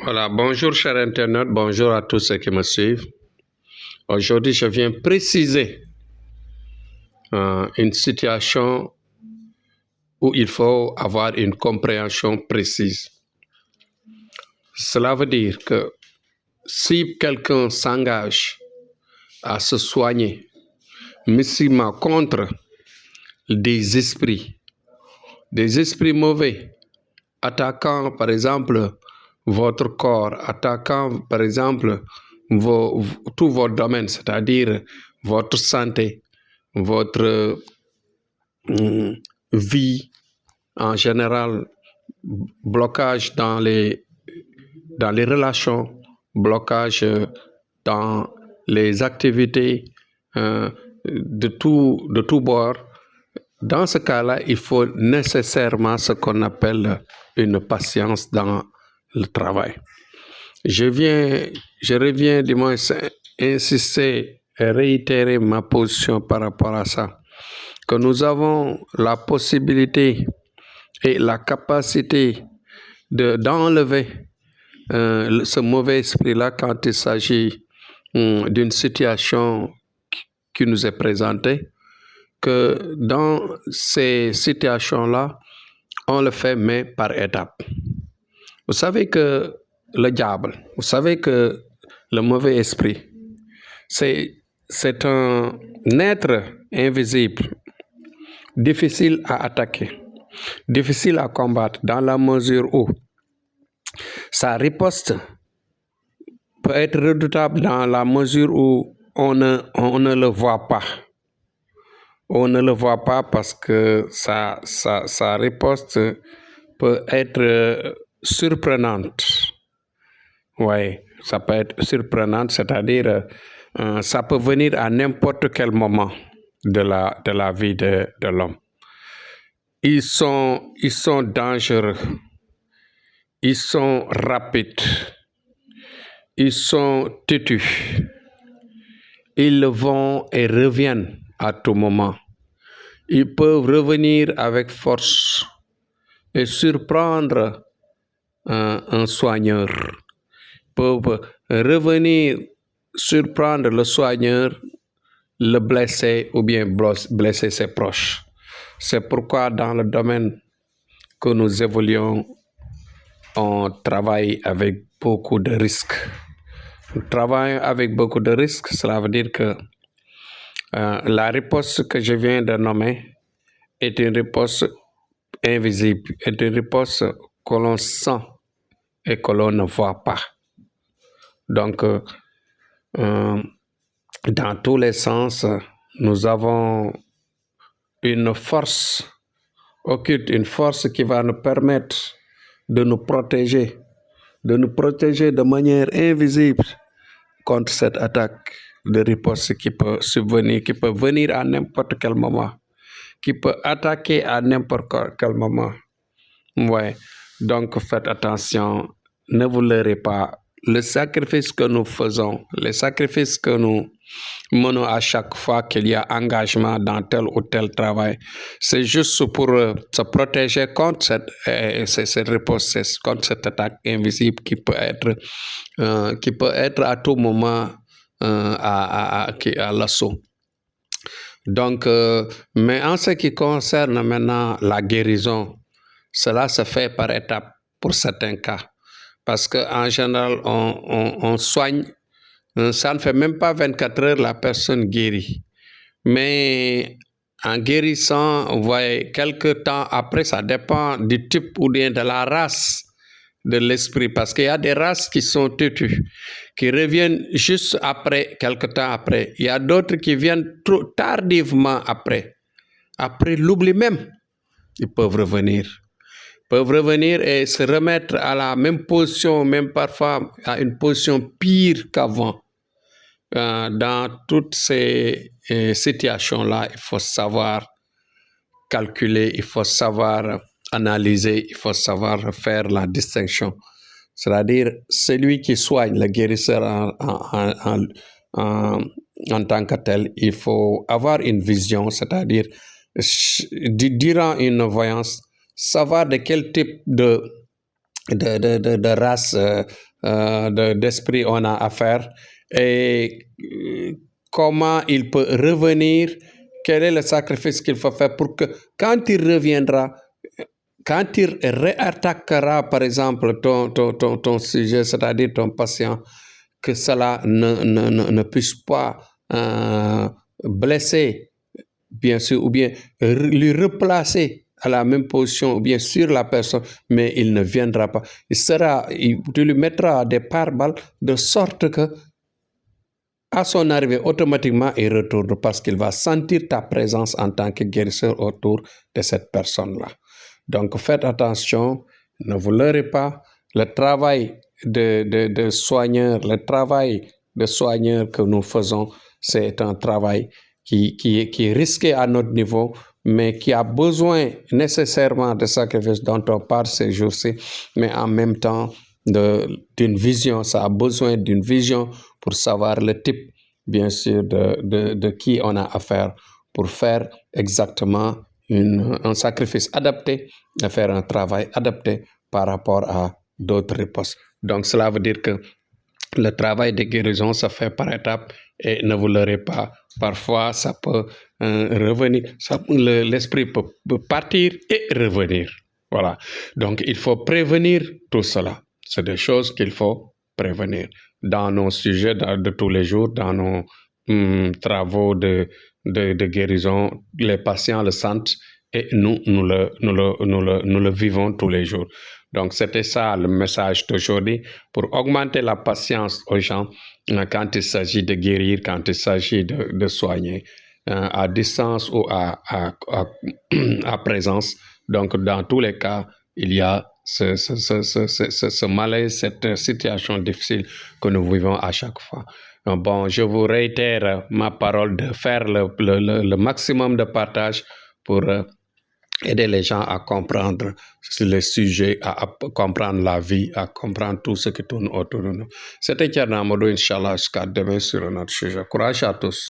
Voilà, bonjour chers internautes, bonjour à tous ceux qui me suivent. Aujourd'hui, je viens préciser une situation où il faut avoir une compréhension précise. Cela veut dire que si quelqu'un s'engage à se soigner mystiquement contre des esprits mauvais, attaquant par exemple votre corps, attaquant par exemple tous vos domaines, c'est-à-dire votre santé, votre vie en général, blocage dans les relations, blocage dans les activités de tout bord. Dans ce cas-là, il faut nécessairement ce qu'on appelle une patience dans le travail. Je reviens du moins insister et réitérer ma position par rapport à ça, que nous avons la possibilité et la capacité d'enlever ce mauvais esprit-là quand il s'agit d'une situation qui nous est présentée, que dans ces situations-là, on le fait, mais par étapes. Vous savez que le diable, vous savez que le mauvais esprit, c'est un être invisible, difficile à attaquer, difficile à combattre, dans la mesure où sa riposte peut être redoutable dans la mesure où on ne le voit pas. On ne le voit pas parce que sa riposte peut être surprenante. Oui, ça peut être surprenante, c'est-à-dire ça peut venir à n'importe quel moment de la vie de l'homme. Ils sont dangereux, ils sont rapides, ils sont têtus, ils vont et reviennent à tout moment. Ils peuvent revenir avec force et surprendre un soigneur. Ils peuvent revenir surprendre le soigneur, le blesser ou bien blesser ses proches. C'est pourquoi dans le domaine que nous évoluons, on travaille avec beaucoup de risques. Nous travaillons avec beaucoup de risques, cela veut dire que la riposte que je viens de nommer est une riposte invisible, est une riposte que l'on sent et que l'on ne voit pas. Donc, dans tous les sens, nous avons une force occulte, une force qui va nous permettre de nous protéger de manière invisible contre cette attaque de riposte qui peut subvenir, qui peut venir à n'importe quel moment, qui peut attaquer à n'importe quel moment. Ouais. Donc faites attention, ne vous leurrez pas. Le sacrifice que nous faisons, les sacrifices que nous menons à chaque fois qu'il y a engagement dans tel ou tel travail, c'est juste pour se protéger contre cette riposte, contre cette attaque invisible qui peut être à tout moment à l'assaut. Donc, mais en ce qui concerne maintenant la guérison, cela se fait par étapes pour certains cas. Parce qu'en général, on soigne, ça ne fait même pas 24 heures, la personne guérit. Mais en guérissant, vous voyez, quelques temps après, ça dépend du type ou bien de la race de l'esprit. Parce qu'il y a des races qui sont têtues, qui reviennent juste après, quelque temps après. Il y a d'autres qui viennent trop tardivement après. Après l'oubli même, ils peuvent revenir et se remettre à la même position, même parfois à une position pire qu'avant. Dans toutes ces situations-là, il faut savoir calculer, il faut savoir analyser, il faut savoir faire la distinction. C'est-à-dire, celui qui soigne, le guérisseur en tant que tel, il faut avoir une vision, c'est-à-dire, durant une voyance, savoir de quel type de race, d'esprit on a affaire et comment il peut revenir, quel est le sacrifice qu'il faut faire pour que quand il reviendra, quand il réattaquera par exemple ton sujet, c'est-à-dire ton patient, que cela ne puisse pas blesser, bien sûr, ou bien lui replacer à la même position, ou bien sur la personne, mais il ne viendra pas. Tu lui mettras des pare-balles de sorte que à son arrivée, automatiquement, il retourne parce qu'il va sentir ta présence en tant que guérisseur autour de cette personne-là. Donc, faites attention, ne vous leurrez pas. Le travail de soigneur, le travail de soigneur que nous faisons, c'est un travail qui est risqué à notre niveau, mais qui a besoin nécessairement de sacrifices dont on parle ces jours-ci, mais en même temps d'une vision. Ça a besoin d'une vision pour savoir le type, bien sûr, de qui on a affaire pour faire exactement un sacrifice adapté, de faire un travail adapté par rapport à d'autres ripostes. Donc, cela veut dire que le travail de guérison se fait par étapes et ne vous leurrez pas. Parfois, ça peut revenir, l'esprit peut partir et revenir. Voilà. Donc, il faut prévenir tout cela. C'est des choses qu'il faut prévenir. Dans nos sujets de tous les jours, dans nos travaux de guérison, les patients le sentent et nous le vivons tous les jours. Donc, c'était ça le message d'aujourd'hui, pour augmenter la patience aux gens quand il s'agit de guérir, quand il s'agit de soigner, à distance ou à présence. Donc, dans tous les cas, il y a ce malaise, cette situation difficile que nous vivons à chaque fois. Bon, je vous réitère ma parole de faire le maximum de partage pour aider les gens à comprendre les sujets, à comprendre la vie, à comprendre tout ce qui tourne autour de nous. C'était Thierno Amadou, Inch'Allah, jusqu'à demain sur notre sujet. Courage à tous.